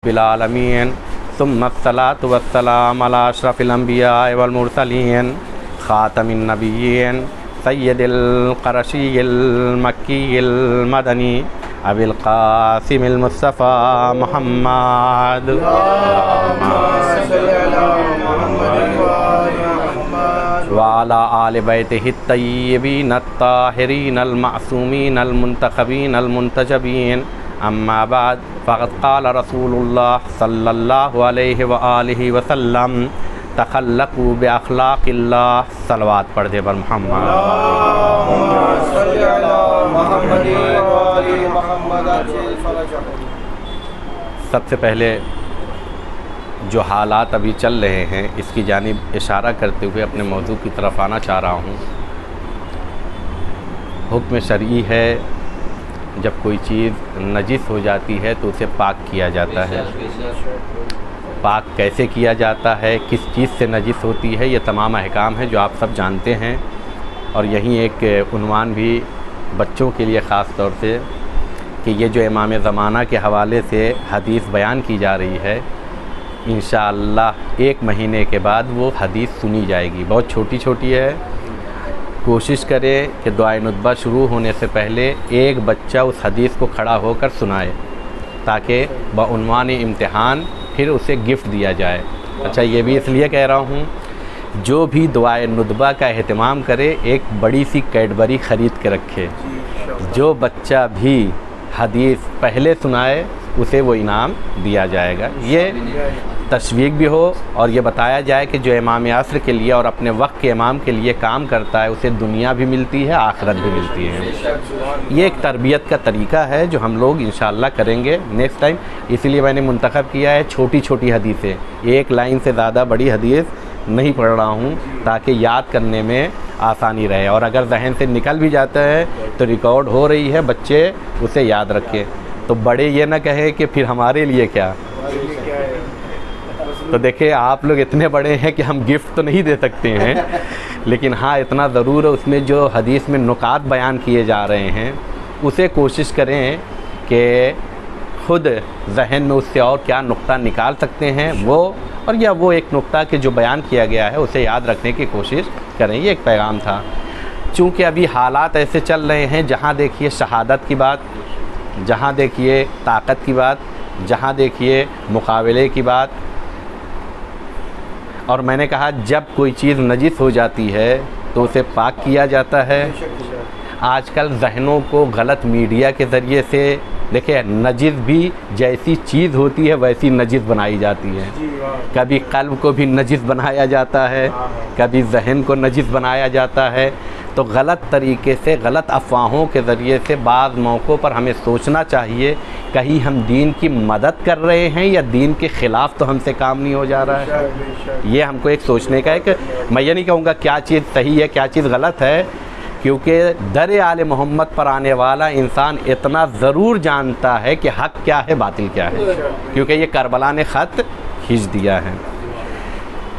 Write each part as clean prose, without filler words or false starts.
बिलालमीन सुम्मस्सलातु वस्सलाम अला अशरफिल अंबिया वल मुरसलीन खातमिन नबिय्यीन सय्यदिल क़रशिय्यिल मक्किय्यिल मदनी अबिल क़ासिमिल मुस्तफ़ा मुहम्मद व अला आलि बैतिहि तय्यबीन अत्ताहिरीन अल मासूमीन अल मुंतखबीन अल मुंतजबीन अम्मा बाद फ़क़द क़ाल रसूलुल्लाह सल्लल्लाहु अलैहि व आलिहि वसल्लम तख़ल्लक़ू बिअख़लाक़िल्लाह। सलवात पढ़ दे बर मोहम्मद। सबसे पहले जो हालात अभी चल रहे हैं इसकी जानिब इशारा करते हुए अपने मौजू की तरफ आना चाह रहा हूँ। हुक्म शरई है, जब कोई चीज़ नजिस हो जाती है तो उसे पाक किया जाता है। पाक कैसे किया जाता है, किस चीज़ से नजिस होती है, ये तमाम अहकाम हैं जो आप सब जानते हैं। और यहीं एक उन्वान भी बच्चों के लिए ख़ास तौर से कि ये जो इमाम ज़माना के हवाले से हदीस बयान की जा रही है, इंशाअल्लाह 1 महीने के बाद वो हदीस सुनी जाएगी। बहुत छोटी छोटी है। कोशिश करें कि दुआए नुतबा शुरू होने से पहले एक बच्चा उस हदीस को खड़ा होकर सुनाए ताकि बउन्वान इम्तिहान फिर उसे गिफ्ट दिया जाए। अच्छा, ये भी इसलिए कह रहा हूँ, जो भी दुआए नुतबा का एहतमाम करे एक बड़ी सी कैडबरी ख़रीद के रखे। जो बच्चा भी हदीस पहले सुनाए उसे वो इनाम दिया जाएगा। ये तशवीक भी हो और ये बताया जाए कि जो इमाम असर के लिए और अपने वक्त के इमाम के लिए काम करता है उसे दुनिया भी मिलती है, आखिरत भी मिलती है। ये एक तरबियत का तरीका है जो हम लोग इंशाअल्लाह करेंगे नेक्स्ट टाइम। इसीलिए मैंने मुंतखब किया है छोटी छोटी हदीसें, 1 लाइन से ज़्यादा बड़ी हदीस नहीं पढ़ रहा हूँ ताकि याद करने में आसानी रहे। और अगर जहन से निकल भी जाता है तो रिकॉर्ड हो रही है, बच्चे उसे याद रखें। तो बड़े ये ना कहें कि फिर हमारे लिए क्या। तो देखिए, आप लोग इतने बड़े हैं कि हम गिफ्ट तो नहीं दे सकते हैं, लेकिन हाँ इतना ज़रूर है उसमें जो हदीस में नुकात बयान किए जा रहे हैं उसे कोशिश करें कि ख़ुद जहन में उससे और क्या नुक्ता निकाल सकते हैं वो, और या वो एक नुक्ता के जो बयान किया गया है उसे याद रखने की कोशिश करें। ये एक पैगाम था। चूँकि अभी हालात ऐसे चल रहे हैं, जहाँ देखिए शहादत की बात, जहाँ देखिए ताकत की बात, जहाँ देखिए मुकाबले की बात। और मैंने कहा जब कोई चीज़ नजिस हो जाती है तो उसे पाक किया जाता है। आजकल जहनों को गलत मीडिया के ज़रिए से देखिए, नजिस भी जैसी चीज़ होती है वैसी नजिस बनाई जाती है। कभी कल्ब को भी नजिस बनाया जाता है, कभी जहन को नजिस बनाया जाता है। तो गलत तरीके से, गलत अफवाहों के ज़रिए से बाज़ मौक़ों पर हमें सोचना चाहिए कहीं हम दीन की मदद कर रहे हैं या दीन के ख़िलाफ़ तो हमसे काम नहीं हो जा रहा है। ये हमको एक सोचने का है कि मैं ये नहीं कहूँगा क्या चीज़ सही है क्या चीज़ गलत है, क्योंकि दर आले मोहम्मद पर आने वाला इंसान इतना ज़रूर जानता है कि हक़ क्या है बातिल क्या है, क्योंकि ये करबला ने ख़त खींच दिया है।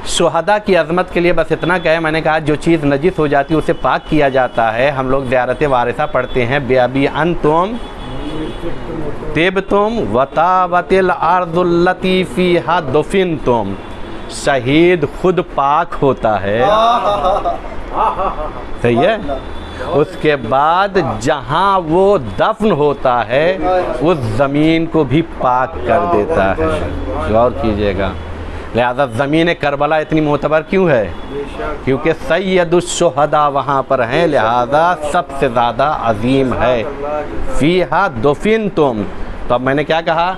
शुहदा की अज़मत के लिए बस इतना कहे, मैंने कहा जो चीज़ नजिस हो जाती है उसे पाक किया जाता है। हम लोग ज़ियारत वारिसा पढ़ते हैं, बेअबी अंतुम तिबतुम वताबतिल अर्ज़ुल्लती फ़ीहा दुफ़िनतुम। शहीद खुद पाक होता है, सही है, उसके बाद जहाँ वो दफन होता है उस ज़मीन को भी पाक कर देता है। गौर कीजिएगा। लिहाजा ज़मीन करबला इतनी मोतबर क्यों है? क्योंकि सैयदुश्शुहदा वहाँ पर हैं, लिहाजा सबसे ज़्यादा अजीम है। फ़ीहा दुफ़िनतुम। तो अब मैंने क्या कहा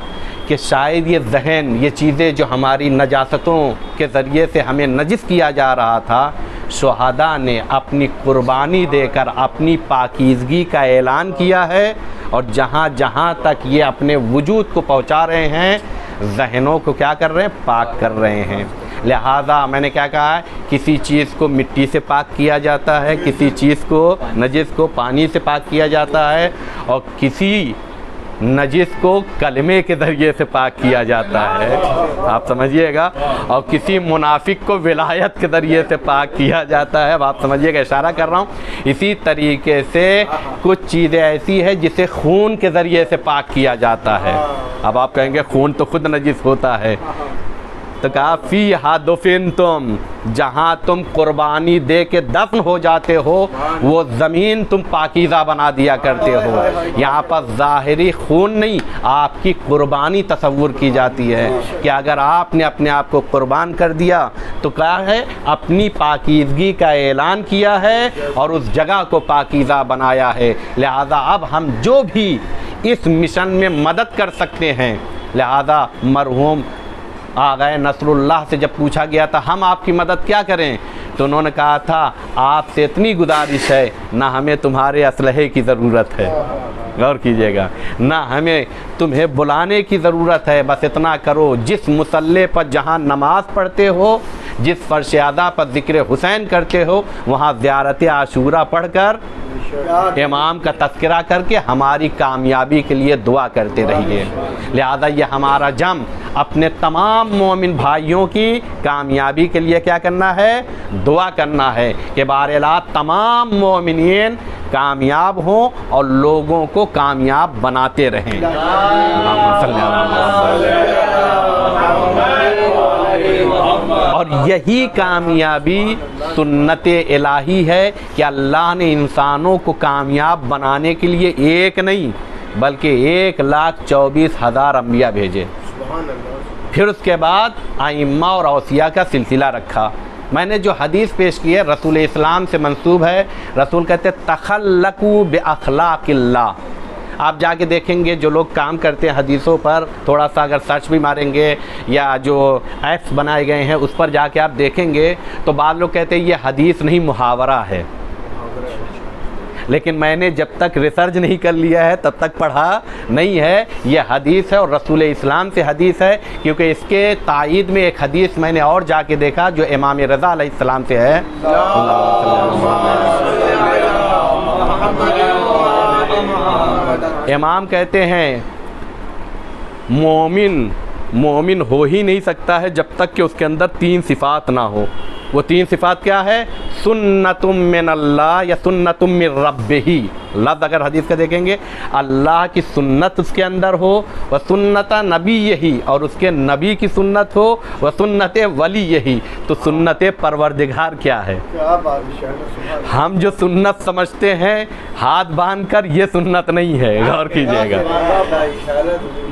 कि शायद ये जहन, ये चीज़ें जो हमारी नजासतों के ज़रिए से हमें नजिस किया जा रहा था, शुहदा ने अपनी कुर्बानी देकर अपनी पाकीज़गी का ऐलान किया है। और जहाँ जहाँ तक ये अपने वजूद को पहुँचा रहे हैं, जहनों को क्या कर रहे हैं? पाक कर रहे हैं। लिहाजा मैंने क्या कहा है, किसी चीज़ को मिट्टी से पाक किया जाता है, किसी चीज़ को नजिस को पानी से पाक किया जाता है, और किसी नजिस को कलमे के ज़रिए से पाक किया जाता है, आप समझिएगा, और किसी मुनाफिक को विलायत के ज़रिए से पाक किया जाता है। अब आप समझिएगा, इशारा कर रहा हूँ। इसी तरीके से कुछ चीज़ें ऐसी है जिसे खून के ज़रिए से पाक किया जाता है। अब आप कहेंगे खून तो खुद नजिस होता है, तो कहा फ़ी हादुफिन, तुम जहाँ तुम कुर्बानी दे के दफन हो जाते हो वो ज़मीन तुम पाकीज़ा बना दिया करते हो। यहाँ पर ज़ाहिरी खून नहीं, आपकी कुर्बानी तसव्वुर की जाती है कि अगर आपने अपने आप को कुर्बान कर दिया तो क्या है, अपनी पाकीज़गी का ऐलान किया है और उस जगह को पाकीज़ा बनाया है। लिहाजा अब हम जो भी इस मिशन में मदद कर सकते हैं, लिहाजा मरहूम आग़ाए नसरुल्लाह से जब पूछा गया था हम आपकी मदद क्या करें, तो उन्होंने कहा था आपसे इतनी गुजारिश है, ना हमें तुम्हारे असलहे की ज़रूरत है, गौर कीजिएगा, ना हमें तुम्हें बुलाने की ज़रूरत है, बस इतना करो जिस मुसल्ले पर जहाँ नमाज़ पढ़ते हो, जिस फर्श अदा पर ज़िक्र हुसैन करते हो, वहाँ ज़ियारत आशूरा पढ़कर इमाम का तज़किरा करके हमारी कामयाबी के लिए दुआ करते रहिए। लिहाजा ये हमारा जम अपने तमाम मोमिन भाइयों की कामयाबी के लिए क्या करना है, दुआ करना है कि बारला तमाम मोमिनीन कामयाब हों और लोगों को कामयाब बनाते रहें। और यही कामयाबी सुन्नत इलाही है कि अल्लाह ने इंसानों को कामयाब बनाने के लिए एक नहीं बल्कि 1,24,000 अम्बिया भेजे। फिर उसके बाद आइम्मा और औसिया का सिलसिला रखा। मैंने जो हदीस पेश की है रसूल इस्लाम से मंसूब है। रसूल कहते तखल्लकू बिअखलाकिल्लाह। आप जाके देखेंगे जो लोग काम करते हैं हदीसों पर, थोड़ा सा अगर सर्च भी मारेंगे या जो ऐप्स बनाए गए हैं उस पर जाके आप देखेंगे तो बाद लोग कहते हैं ये हदीस नहीं मुहावरा है। लेकिन मैंने जब तक रिसर्च नहीं कर लिया है तब तक पढ़ा नहीं है, ये हदीस है और रसूल इस्लाम से हदीस है, क्योंकि इसके तायीद में एक हदीस मैंने और जाके देखा जो इमाम रज़ा अलैहिस्सलाम से है। इमाम कहते हैं मोमिन हो ही नहीं सकता है जब तक कि उसके अंदर 3 सिफ़ात ना हो। वो 3 सिफ़ात क्या है, सुन्नतुम मिनल्लाह या सुन्नतुम मिन रब्बिही। लफ्ज़ अगर हदीस का देखेंगे, अल्लाह की सुन्नत उसके अंदर हो, व सुन्नत नबी यही, और उसके नबी की सुन्नत हो, व सुन्नत वली यही। तो सुन्नत परवरदिगार क्या है? हम जो सुन्नत समझते हैं हाथ बांध कर, ये सुन्नत नहीं है, गौर कीजिएगा।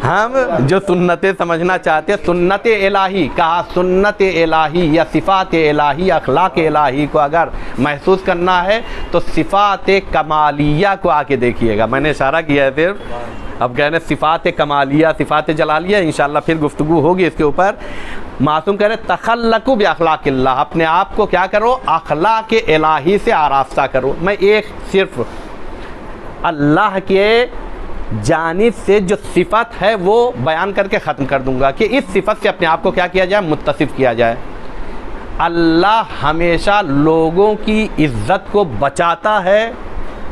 हम जो सुन्नतें समझना चाहते हैं सुन्नत इलाही, कहा सुन्नत इलाही या सिफ़ात इलाही, अखलाक इलाही को अगर महसूस करना है तो सिफ़ात कमालिया को आके देखिएगा। मैंने इशारा किया है सिर्फ, अब कहने सिफ़ात कमालिया सिफ़ात जलालिया, इंशाअल्लाह फिर गुफ्तगू होगी इसके ऊपर। मासूम कह रहे तखल्लकू बिअखलाकिल्लाह, अपने आप को क्या करो, अखलाक इलाही से आरास्ता करो। मैं एक सिर्फ अल्लाह के जानिब से जो सिफ़त है वो बयान करके ख़त्म कर दूंगा कि इस सिफ़त से अपने आप को क्या किया जाए, मुत्तसिफ़ किया जाए। अल्लाह हमेशा लोगों की इज़्ज़त को बचाता है,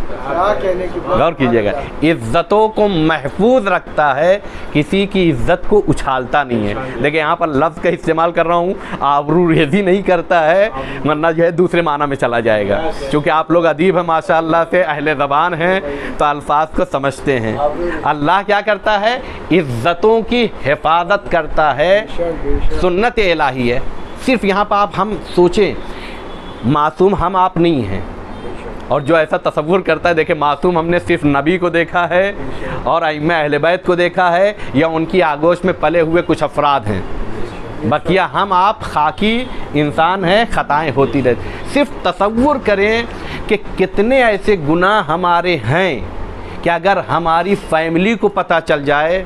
गौर कीजिएगा, इज़्ज़तों को महफूज रखता है, किसी की इज़्ज़त को उछालता नहीं है। देखिए यहाँ पर लफ्ज़ का इस्तेमाल कर रहा हूँ, आबरूरेज़ी नहीं करता है, वरना जो है दूसरे माना में चला जाएगा। क्योंकि आप लोग अदीब हैं माशाअल्लाह से, अहले ज़बान हैं, तो अल्फाज को समझते हैं। अल्लाह क्या करता है, इज़्ज़तों की हिफाजत करता है, सुन्नत इलाही है। सिर्फ यहाँ पर आप हम सोचें, मासूम हम आप नहीं हैं, और जो ऐसा तसव्वुर करता है, देखे मासूम हमने सिर्फ नबी को देखा है और अइम्मा अहले बैत को देखा है या उनकी आगोश में पले हुए कुछ अफराद हैं, बकिया हम आप खाकी इंसान हैं, ख़ताएँ होती रहती। सिर्फ तसव्वुर करें कि कितने ऐसे गुनाह हमारे हैं कि अगर हमारी फैमिली को पता चल जाए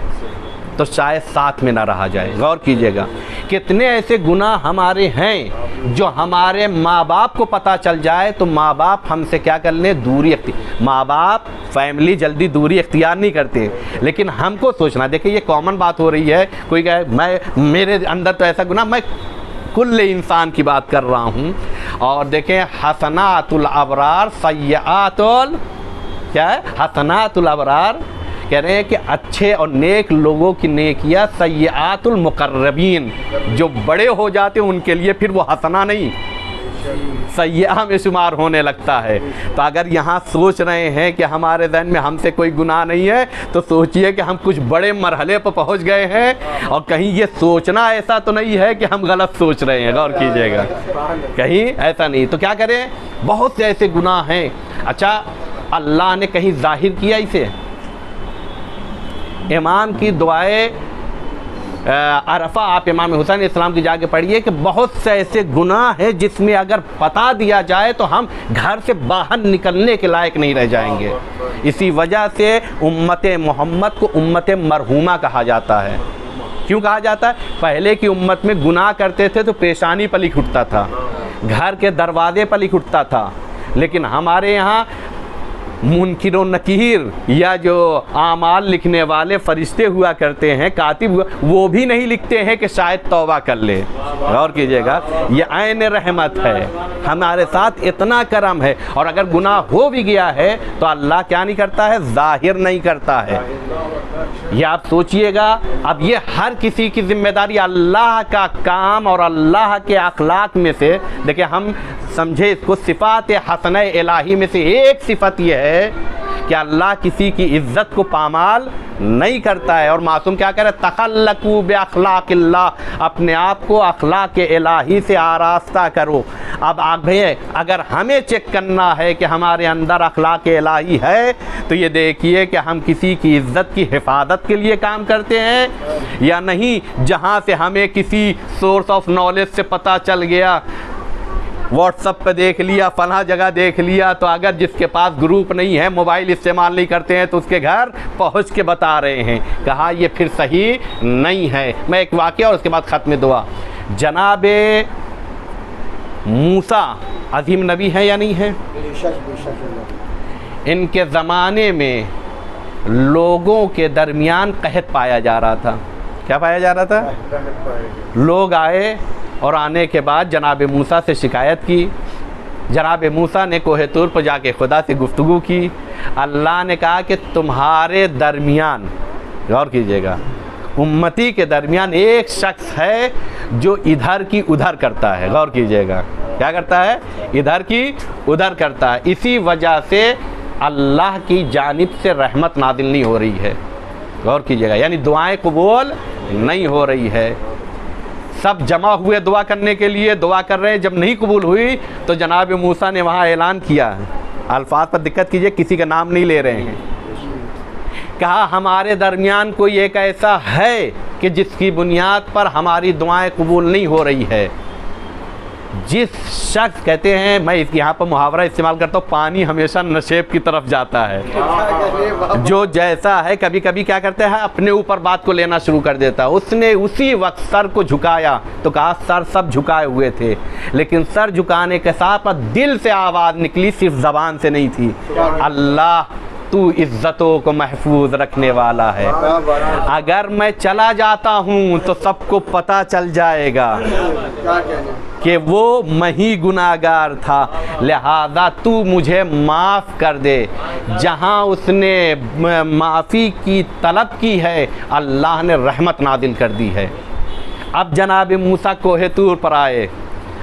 तो शायद साथ में ना रहा जाए। गौर कीजिएगा, कितने ऐसे गुनाह हमारे हैं जो हमारे माँ बाप को पता चल जाए तो माँ बाप हमसे क्या कर लें, दूरी माँ बाप फैमिली जल्दी दूरी इख्तियार नहीं करते, लेकिन हमको सोचना। देखिए ये कॉमन बात हो रही है, कोई कहे मैं मेरे अंदर तो ऐसा गुनाह, मैं कुल्ले इंसान की बात कर रहा हूँ। और देखें हसनातुल अबरार सय्यातुल क्या है, हसनातुल अबरार कह रहे हैं कि अच्छे और नेक लोगों की नेकियां सय्यातुल मुक़र्रबीन, जो बड़े हो जाते हैं उनके लिए फिर वो हसना नहीं सय्या में शुमार होने लगता है। तो अगर यहाँ सोच रहे हैं कि हमारे ज़हन में हमसे कोई गुनाह नहीं है, तो सोचिए कि हम कुछ बड़े मरहले पर पहुँच गए हैं, और कहीं ये सोचना ऐसा तो नहीं है कि हम गलत सोच रहे हैं, गौर कीजिएगा, कहीं ऐसा नहीं। तो क्या करें, बहुत से ऐसे गुनाह हैं। अच्छा, अल्लाह ने कहीं जाहिर किया इसे? इमाम की दुआएं अरफा आप इमाम हुसैन इस्लाम की जाके पढ़िए कि बहुत से ऐसे गुनाह हैं जिसमें अगर बता दिया जाए तो हम घर से बाहर निकलने के लायक नहीं रह जाएंगे। इसी वजह से उम्मत मोहम्मद को उम्मत मरहूमा कहा जाता है। क्यों कहा जाता है? पहले की उम्मत में गुनाह करते थे तो पेशानी पर लिख उठता था, घर के दरवाजे पर लिख उठता था, लेकिन हमारे यहाँ मुनकिर व नकीर या जो आमाल लिखने वाले फरिश्ते हुआ करते हैं, कातिब हुआ, वो भी नहीं लिखते हैं कि शायद तौबा कर ले। गौर कीजिएगा, ये ऐन रहमत है, हमारे साथ इतना करम है। और अगर गुनाह हो भी गया है तो अल्लाह क्या नहीं करता है? ज़ाहिर नहीं करता है। ये आप सोचिएगा। अब ये हर किसी की जिम्मेदारी, अल्लाह का काम और अल्लाह के अखलाक में से, देखिए हम समझे इसको, सिफ़ात हसना इलाही में से एक सिफ़त ये है कि अल्लाह किसी की इज़्ज़त को पामाल नहीं करता है। और मासूम क्या करे? तखल्लकू बिअखलाक़िल्लाह, अपने आप को अखलाक इलाही से आरास्ता करो। अब भाई अगर हमें चेक करना है कि हमारे अंदर अखलाक इलाही है, तो ये देखिए कि हम किसी की इज़्ज़त की हिफाजत के लिए काम करते हैं या नहीं। जहाँ से हमें किसी सोर्स ऑफ नॉलेज से पता चल गया, व्हाट्सअप पे देख लिया, फला जगह देख लिया, तो अगर जिसके पास ग्रुप नहीं है, मोबाइल इस्तेमाल नहीं करते हैं, तो उसके घर पहुंच के बता रहे हैं। कहा ये फिर सही नहीं है। मैं एक वाक़या और उसके बाद ख़त्म दुआ। जनाबे मूसा अज़ीम नबी है या नहीं है? इनके ज़माने में लोगों के दरमियान कहत पाया जा रहा था। क्या पाया जा रहा था? लोग आए और आने के बाद जनाब मूसा से शिकायत की। जनाब मूसा ने कोहे तूर पर जाके खुदा से गुफ्तगू की। अल्लाह ने कहा कि तुम्हारे दरमियान, गौर कीजिएगा, उम्मती के दरमियान एक शख्स है जो इधर की उधर करता है। गौर कीजिएगा, क्या करता है? इधर की उधर करता है। इसी वजह से अल्लाह की जानिब से रहमत नादिल नहीं हो रही है। गौर कीजिएगा, यानी दुआएं कबूल नहीं हो रही है। सब जमा हुए दुआ करने के लिए, दुआ कर रहे हैं, जब नहीं कबूल हुई तो जनाब मूसा ने वहाँ ऐलान किया, अल्फाज पर दिक्कत कीजिए, किसी का नाम नहीं ले रहे हैं, कहा हमारे दरमियान कोई एक ऐसा है कि जिसकी बुनियाद पर हमारी दुआएं कबूल नहीं हो रही है। जिस शख्स, कहते हैं, मैं यहाँ पर मुहावरा इस्तेमाल करता हूँ, पानी हमेशा नशेब की तरफ जाता है। जो जैसा है, कभी कभी क्या करते हैं, अपने ऊपर बात को लेना शुरू कर देता है। उसने उसी वक्त सर को झुकाया तो कहा सर सब झुकाए हुए थे, लेकिन सर झुकाने के साथ दिल से आवाज़ निकली, सिर्फ ज़बान से नहीं थी, अल्लाह तू इज़्ज़तों को महफूज रखने वाला है। अगर मैं चला जाता हूँ तो सबको पता चल जाएगा कि वो मैं ही गुनाहगार था, लिहाजा तू मुझे माफ़ कर दे। जहाँ उसने माफ़ी की तलब की है, अल्लाह ने रहमत नादिल कर दी है। अब जनाब मूसा कोहे तूर पर आए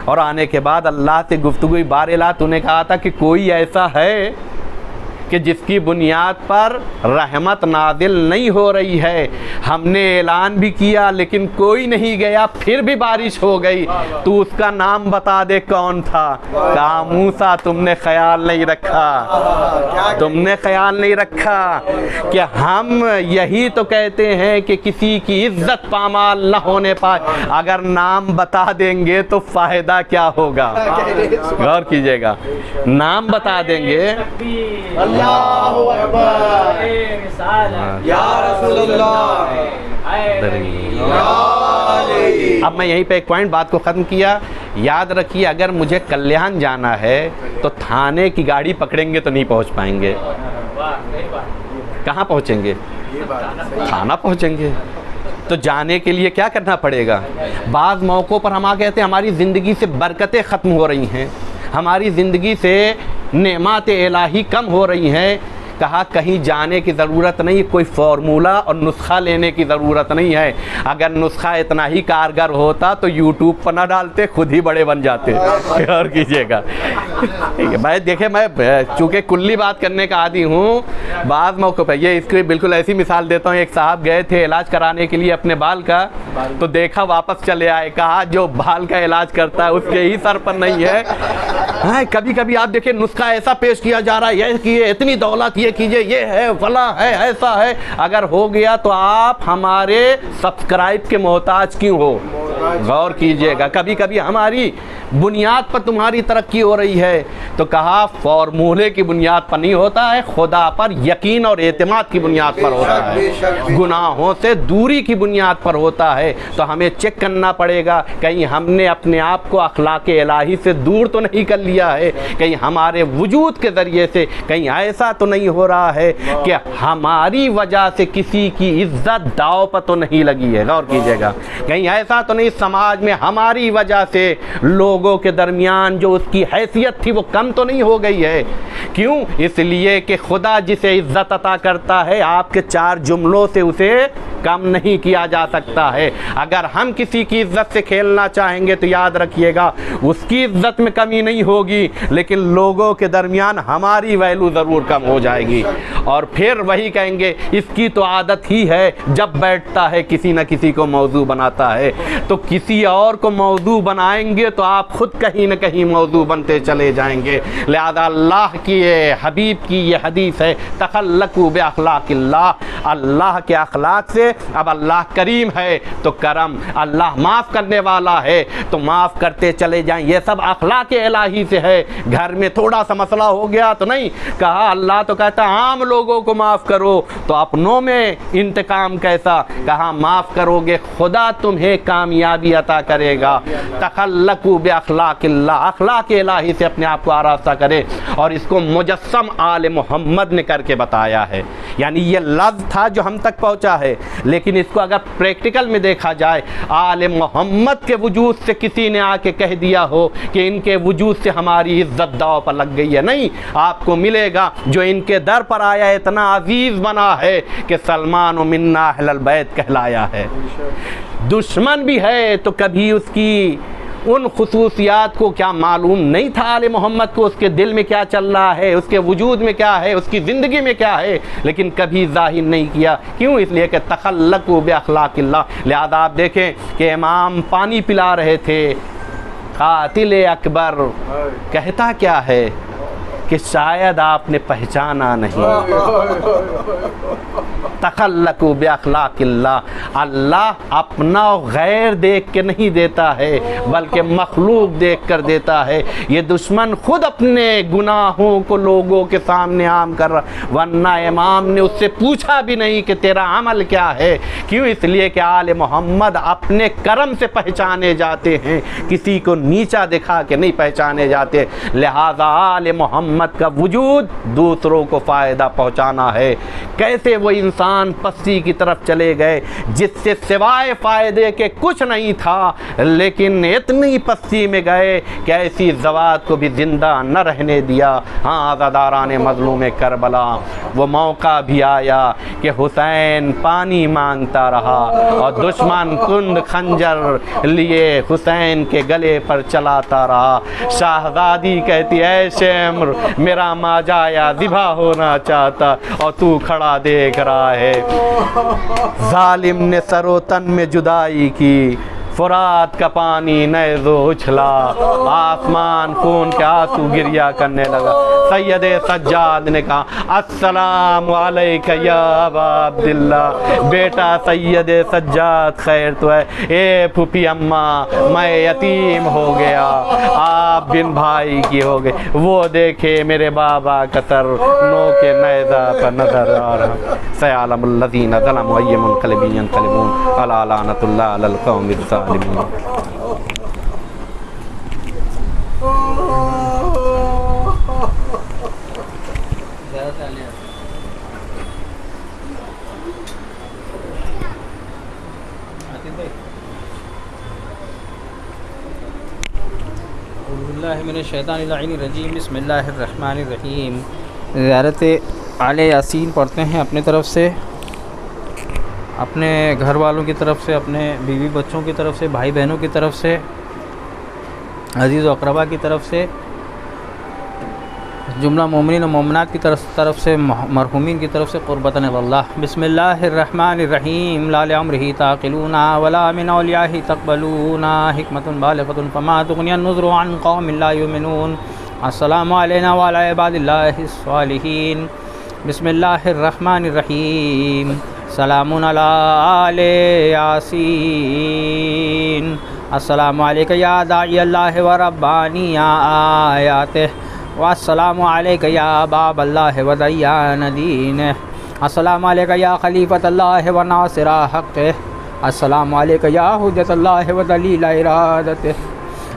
और आने के बाद अल्लाह से गुफ्तगू बारिला, तूने कहा था कि कोई ऐसा है कि जिसकी बुनियाद पर रहमत नादिल नहीं हो रही है। हमने ऐलान भी किया लेकिन कोई नहीं गया, फिर भी बारिश हो गई, तू उसका नाम बता दे कौन था। कहा मूसा तुमने ख्याल नहीं रखा, तुमने ख्याल नहीं रखा कि हम यही तो कहते हैं कि किसी की इज्जत पामाल न होने पाए। अगर नाम बता देंगे तो फ़ायदा क्या होगा? गौर कीजिएगा, नाम बता देंगे, अब मैं यहीं पे एक पॉइंट बात को ख़त्म किया। याद रखिए, अगर मुझे कल्याण जाना है तो थाने की गाड़ी पकड़ेंगे तो नहीं पहुंच पाएंगे। कहाँ पहुंचेंगे? थाना पहुंचेंगे। तो जाने के लिए क्या करना पड़ेगा? बाज़ मौक़ों पर हम आ कहते हैं हमारी ज़िंदगी से बरकतें ख़त्म हो रही हैं, हमारी ज़िंदगी से नेमात इलाही कम हो रही हैं। कहा कहीं जाने की ज़रूरत नहीं, कोई फार्मूला और नुस्खा लेने की ज़रूरत नहीं है। अगर नुस्खा इतना ही कारगर होता तो यूट्यूब पर ना डालते, खुद ही बड़े बन जाते। और कीजिएगा, ठीक है भाई। देखिए मैं चूँकि कुल्ली बात करने का आदी हूँ, बाद मौके पर ये इसकी बिल्कुल ऐसी मिसाल देता हूँ। एक साहब गए थे इलाज कराने के लिए अपने बाल का, तो देखा वापस चले आए, कहा जो बाल का इलाज करता है उसके ही सर पर नहीं है। हाँ, कभी कभी आप देखिए नुस्खा ऐसा पेश किया जा रहा है, ये कीजिए, इतनी दौलत ये कीजिए, ये है फला है, ऐसा है। अगर हो गया तो आप हमारे सब्सक्राइब के मोहताज क्यों हो? गौर कीजिएगा। कभी कभी हमारी बुनियाद पर तुम्हारी तरक्की हो रही है, तो कहा फॉर्मूले की बुनियाद पर नहीं होता है, खुदा पर यकीन और एतमाद की बुनियाद पर होता है, गुनाहों से दूरी की बुनियाद पर होता है। तो हमें चेक करना पड़ेगा, कहीं हमने अपने आप को अखलाक इलाही से दूर तो नहीं कर लिया है, कहीं हमारे वजूद के ज़रिए से कहीं ऐसा तो नहीं हो रहा है कि हमारी वजह से किसी की इज्जत दाव पर तो नहीं लगी है। गौर कीजिएगा, कहीं ऐसा तो नहीं समाज में हमारी वजह से लोगों के दरमियान जो उसकी हैसियत थी वो कम तो नहीं हो गई है। क्यों? इसलिए कि खुदा जिसे इज्जत अता करता है आपके 4 जुमलों से उसे कम नहीं किया जा सकता है। अगर हम किसी की इज्जत से खेलना चाहेंगे तो याद रखिएगा उसकी इज्जत में कमी नहीं होगी, लेकिन लोगों के दरमियान हमारी वैल्यू ज़रूर कम हो जाएगी। और फिर वही कहेंगे इसकी तो आदत ही है, जब बैठता है किसी न किसी को मौजू बनाता है। तो किसी और को मौजू बनाएंगे तो आप खुद कहीं न कहीं मौजू बनते चले जाएंगे। लिहाजा अल्लाह की ये हबीब की ये हदीस है, तखल्लकू बि अखलाकिल्लाह, अल्लाह के अखलाक से। अब अल्लाह करीम है तो करम, अल्लाह माफ़ करने वाला है तो माफ़ करते चले जाएं। ये सब अखलाक इलाही से है। घर में थोड़ा सा मसला हो गया तो नहीं कहा, अल्लाह तो कहता आम लोगों को माफ़ करो, तो अपनों में इंतकाम कैसा? कहा माफ़ करोगे खुदा तुम्हें कामयाबी अता करेगा। तखल्लकू बि अखलाकिल्लाह, अखलाक इलाही से अपने आप को आरास्ता करे। और इसको मुजस्सम आले मोहम्मद ने करके बताया है, यानी ये लफ्ज़ था जो हम तक पहुँचा है, लेकिन इसको अगर प्रैक्टिकल में देखा जाए, आले मोहम्मद के वजूद से किसी ने आके कह दिया हो कि इनके वजूद से हमारी इज्जत दाव पर लग गई है, नहीं। आपको मिलेगा जो इनके दर पर आया इतना अजीज़ बना है कि सलमान मिन्ना अहलल बैत कहलाया है। दुश्मन भी है तो कभी उसकी उन खुसूसियात को क्या मालूम नहीं था आले मोहम्मद को, उसके दिल में क्या चल रहा है, उसके वजूद में क्या है, उसकी ज़िंदगी में क्या है, लेकिन कभी जाहिर नहीं किया। क्यों? इसलिए कि तखल्लकू बि अखलाकिल्लाह। लिहाजा आप देखें कि इमाम पानी पिला रहे थे, कातिल अकबर कहता क्या है कि शायद आपने पहचाना नहीं। तखल्लकू बि अखलाकिल्लाह, अल्लाह अपना गैर देख के नहीं देता है बल्कि मखलूक देख कर देता है। ये दुश्मन खुद अपने गुनाहों को लोगों के सामने आम कर रहा, वरना इमाम ने उससे पूछा भी नहीं कि तेरा अमल क्या है। क्यों? इसलिए कि आले मोहम्मद अपने करम से पहचाने जाते हैं, किसी को नीचा दिखा के नहीं पहचाने जाते। लिहाजा आले मोहम्मद का वजूद दूसरों को फ़ायदा पहुँचाना है। कैसे वो इंसान पस्ती की तरफ चले गए जिससे सिवाय फ़ायदे के कुछ नहीं था, लेकिन इतनी पस्ती में गए कि ऐसी ज़वात को भी ज़िंदा न रहने दिया। हाँ, आज़ादारान मज़लूम करबला, वो मौका भी आया कि हुसैन पानी मांगता रहा और दुश्मन कुंद खंजर लिए हुसैन के गले पर चलाता रहा। शाहज़ादी कहती है शेमर मेरा माजाया ज़िबा होना चाहता और तू खड़ा देख रहा है। जालिम ने सरोतन में जुदाई की, फुरात का पानी नैज़ो उछला, आसमान खून के आंसू गिरिया करने लगा। सैयद सज्जाद ने कहा अस्सलाम अलैका या अबा अब्दुल्ला, बेटा सैयद सज्जाद खैर तो है? ए फूफी अम्मा मैं यतीम हो गया, आप बिन भाई की हो गए। वो देखे मेरे बाबा का सर नो के नैज़ा पर नजर आ रहा। सयालमुल्लज़ीना ज़लमू अय्युमुनक़लिबिन यनक़लिबून अला लानतुल्लाह अलल क़ौमिज़ ज़ालिमीन। बिस्मिल्लाहिर्रहमानिर्रहीम। ज़ियारत आले यासीन पढ़ते हैं अपने तरफ से, अपने घर वालों की तरफ से, अपने बीवी बच्चों की तरफ से, भाई बहनों की तरफ से, अजीज़ व अक़रबा की तरफ से, जुमला मोमिनीन व मोमिनात की तरफ से, मरहुमीन की तरफ से क़ुर्बतन इलल्लाह। बिस्मिल्लाहिर्रहमानिर्रहीम। ला लिअम्रिही ताक़िलूना वला मिन औलियाही तक़बलूना हिकमतुन बालिग़तुन फमा तुग़नियन नुज़ुरु अन क़ौमिन ला युमिनून। अस्सलामु अलैना व अला इबादिल्लाहिस सालिहीन। बिस्मिल्लाहिर्रहमानिर्रहीम। सलामुन अला आले यासीन। अस्सलामु अलैका या दाइयल्लाहि व रब्बानी आयातिह व अस्सलामु अलैका या बाबल्लाहि व दय्यान दीनिह। अस्सलामु अलैका या खलीफतल्लाहि व नासिरा हक़्क़िह। अस्सलामु अलैका या हुज्जतल्लाहि व दलीला इरादतिह।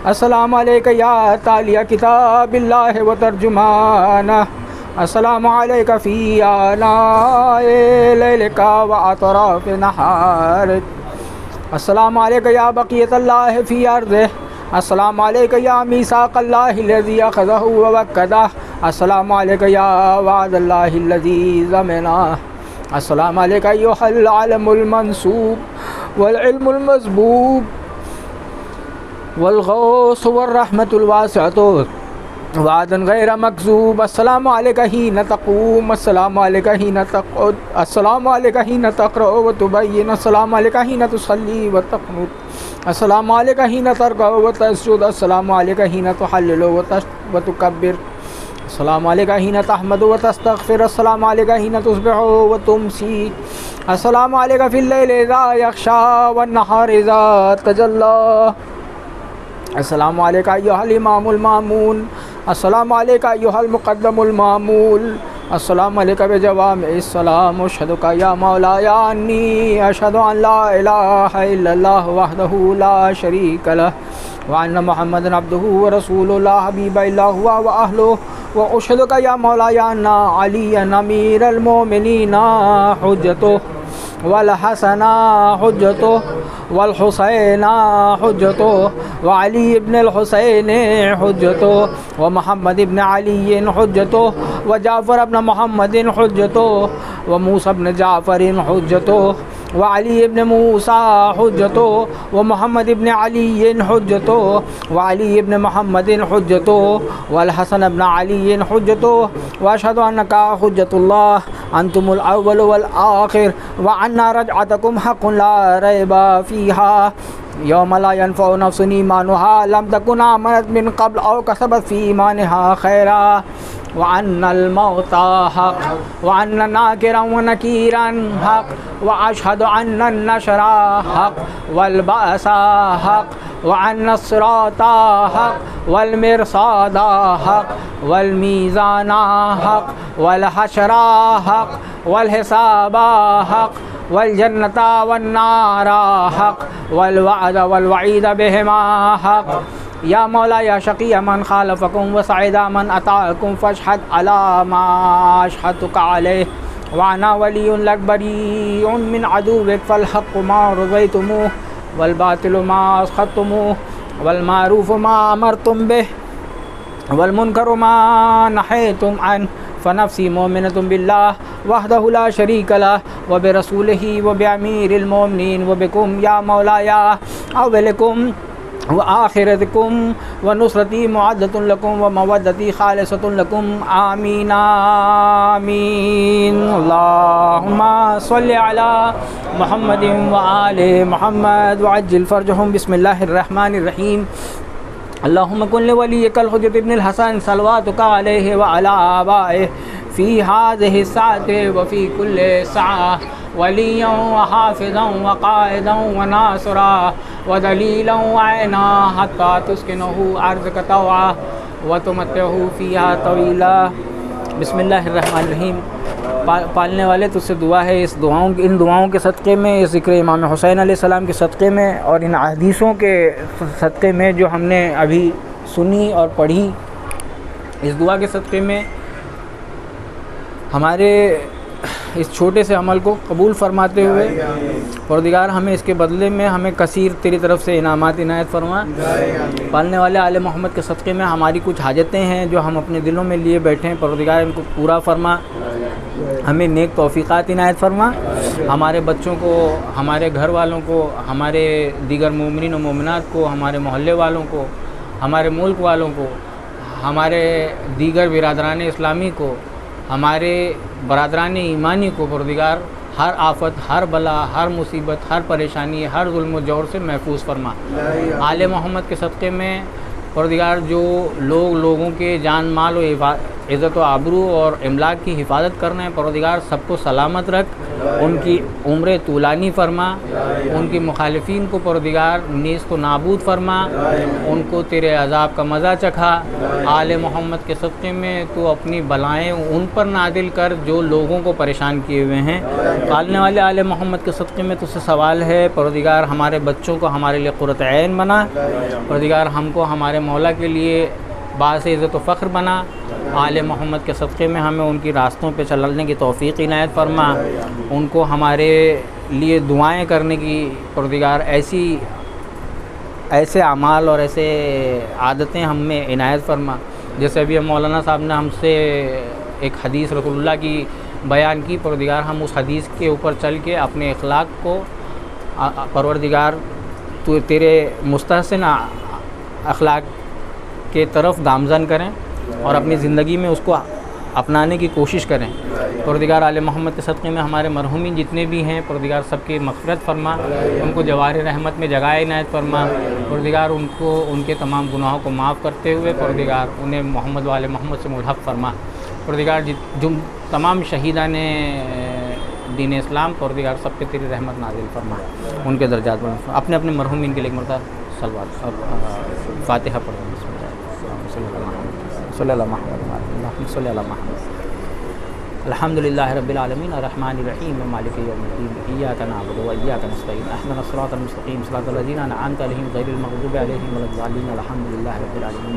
अस्सलामु अलैका या तालिया किताबिल्लाहि व तर्जुमानह। अस्सलामु अलैका फ़ी आनाए लैलिका व अतराफ़ नहारिक। अस्सलामु अलैका या बक़ियतल्लाहि फ़ी अर्ज़िह। अस्सलामु अलैका या मीसाक़ल्लाहि लज़ी अख़ज़हु व वक्कदह। अस्सलामु अलैका या वअदल्लाहि लज़ी ज़मनह। अस्सलामु अलैका अय्युहल अलमुल मंसूब वल इल्मुल मज़बूब वल गौस वर रहमतुल वासिअतु वादन गैर मकज़ूब। अस्सलामु अलैका हीन तक़ूम। अस्सलामु अलैका हीन तक़उद। अस्सलामु अलैका हीन तक़रअ व तुबय्यिन। अस्सलामु अलैका हीन तुसल्ली व तक़नुत। अस्सलामु अलैका हीन तरकअ व तस्जुद। अस्सलामु अलैका हीन तुहल्लिलु व तुकब्बिर। अस्सलामु अलैका हीन तहमदु व तस्तग़फ़िर। अस्सलामु अलैका हीन तुस्बिहु व तुमसी। अस्सलामु अलैका फ़िल लैलि इज़ा यग़शा वन नहारि इज़ा तजल्ला। अस्सलामु अलैका अय्युहल इमामुल मामून। अस्सलामु अलैका अय्युहल मुक़द्दमुल मामूल। अस्सलामु अलैका बिजवामिइस सलाम। अशहदुका या मौलाया अन्नी अशहदु अन ला इलाहा इल्लल्लाह वहदहु ला शरीका लह व अन्न मुहम्मदन अब्दुहु व रसूलुहु ला हबीबा इल्ला हुवा व अहलुहु व अशहदुका या मौलाया अन्ना अलिय्यन अमीरल मोमिनीन हुज्जतुहु वल हसना हुज्जतुहु वल हुसैना हुज्जतुहु व अली इब्नुल हुसैन हुज्जतुहु व मुहम्मद इब्न अली हुज्जतुहु व जाफ़र इब्न मुहम्मद हुज्जतुहु व मूसा इब्न जाफ़र हुज्जतुहु व अली इब्न मूसा हुज्जतुहु व मुहम्मद इब्न अली हुज्जतुहु व अली इब्न मुहम्मद हुज्जतुहु वल हसन इब्न अली हुज्जतुहु व अशहदु अन्नका हुज्जतुल्लाह अंतुमुल अव्वल वल आखिर व अन्ना रजअतकुम हक़्क़ुन ला रैबा फ़ीहा यौम ला यनफ़उ नफ़्सुन ईमानुहा लम तकुन आमनत मिन क़ब्ल औ कसबत फ़ी ईमानिहा खैरा व अन्नल मौता हक़ व अन्न नाकिरन व नकीरन हक़ व अशहदु अन्नन नशरा हक़ वल बअसा हक़ व अन्नस सिराता हक़ वल मिरसादा हक़ वल मीज़ाना हक़ वल हशरा हक़ वल हिसाबा हक़ वल जन्नता वन नारा हक़ वल वअद वल वईद बिहिमा हक़। या मौला या शक़ी मन खालफ़कुम व सईदा मन अताअकुम फ़शहद अला मा अशहदतुका अलैहि व अना वलियुन लक बरीउन मिन अदुव्विक फ़ल हक़्क़ु मा रज़यतुमूह वल बातिलु मा असख़तुमूह वल मारूफ़ु मा अमरतुम बिह वल मुनकरु मा नहयतुम अन फ़नफ़्सी मोमिनतुम बिल्लाह वहदहु ला शरीका लह व बिरसूलिही व बिअमीरिल मोमिनीन व बिकुम या मौलाया अव्वलकुम व आखिरतकुम व नुसरती मुअद्दतुन लकुम व मवद्दती खालिसतुन लकुम आमीन आमीन। अल्लाहुम्मा सल्लि अला मुहम्मदिन व आले मुहम्मद व अज्जिल फ़रजहुम। बिस्मिल्लाहिर्रहमानिर्रहीम। अल्लाहुम्मा कुन लिवलिय्यिकल हुज्जत इब्नुल हसन सलवातुका अलैहि व अला आबाइहि फ़ी हाज़िहि साअति व फ़ी कुल्लि साअह वलिय्यन व हाफ़िज़न व क़ाइदन व नासिरा व दलीलन व ऐना हत्ता तुस्किनुहु अर्ज़का तवआ व तुमत्तिअहु फ़ीहा तवीला। बिस्मिल्लाहिर्रहमानिर्रहीम। पालने वाले तुझसे दुआ है इन दुआओं के सदक़े में, इस ज़िक्र इमाम हुसैन अलैहिस्सलाम के सदक़े में और इन हदीसों के सदक़े में जो हमने अभी सुनी और पढ़ी, इस दुआ के सदक़े में हमारे इस छोटे से अमल को कबूल फरमाते हुए परवरदिगार हमें इसके बदले में हमें कसीर तेरी तरफ से इनामात इनायत फरमा। पालने वाले आले मोहम्मद के सदक़े में हमारी कुछ हाजतें हैं जो हम अपने दिलों में लिए बैठे हैं, परवरदिगार इनको पूरा फरमा। हमें नेक तौफ़ीक़ात इनायत फरमा। हमारे बच्चों को, हमारे घर वालों को, हमारे दीगर मोमिनीन और मोमिनात को, हमारे मोहल्ले वालों को, हमारे मुल्क वालों को, हमारे दीगर बिरादरान इस्लामी को, हमारे बरादरान ईमानी को परवरदिगार हर आफत, हर बला, हर मुसीबत, हर परेशानी, हर जुल्म और जौर से महफूज फरमा। आले मोहम्मद के सदक़े में परवरदिगार जो लोगों के जान माल और इज़्ज़त व आबरू और इमलाक की हिफाजत कर रहे हैं, परवरदिगार सबको सलामत रख, उनकी उम्र तूलानी फरमा, उनकी मुखालिफिन को परवरदिगार नीज़ को नाबूद फरमा, उनको तेरे अज़ाब का मज़ा चखा। आले मोहम्मद के सदक़े में तो अपनी बलाएँ उन पर नादिल कर जो लोगों को परेशान किए हुए हैं। पालने वाले आले मोहम्मद के सदक़े में तुझसे सवाल है परवरदिगार हमारे बच्चों को हमारे लिए क़ुर्रत ऐन बना, परवरदिगार हमको हमारे मौला के लिए बास इज़्ज़त व फ़ख्र बना। आले मोहम्मद के सदक़े में हमें उनकी रास्तों पे चलने की तौफ़ीक़ इनायत फरमा, उनको हमारे लिए दुआएं करने की परवरदिगार ऐसे अमाल और ऐसे आदतें हम में इनायत फरमा। जैसे अभी मौलाना साहब ने हमसे एक हदीस रसूलुल्लाह की बयान की, परवरदिगार हम उस हदीस के ऊपर चल के अपने अखलाक को परवरदिगार तो तेरे मुस्तहसिन अखलाक के तरफ गामज़न करें और अपनी ज़िंदगी में उसको अपनाने की कोशिश करें। परवरदिगार आले मोहम्मद के सदक़े में हमारे मरहूमीन जितने भी हैं परवरदिगार सबकी मग़फ़िरत फरमा, उनको जवार रहमत में जगह इनायत फरमा। परवरदिगार उनको उनके तमाम गुनाहों को माफ़ करते हुए परवरदिगार उन्हें मोहम्मद वाले मोहम्मद से मुल्हक़ फरमा। परवरदिगार जो तमाम शहीदान दीन इस्लाम परवरदिगार सब पे तेरी रहमत नाज़िल फरमा, उनके दर्जात बुलंद। अपने अपने मरहूमीन के लिए एक मरतबा सलवात फ़ातिहा पढ़ो। अल्हम्दुलिल्लाहि रब्बिल आलमीन अर्रहमानिर रहीम मालिकि यौमिद्दीन इय्याका नअबुदु व इय्याका नस्तईन इहदिनस सिरातल मुस्तक़ीम सिरातल लज़ीना अनअमता अलैहिम गैरिल मग़ज़ूबि अलैहिम वलद्दाल्लीन अल्हम्दुलिल्लाहि रब्बिल आलमीन।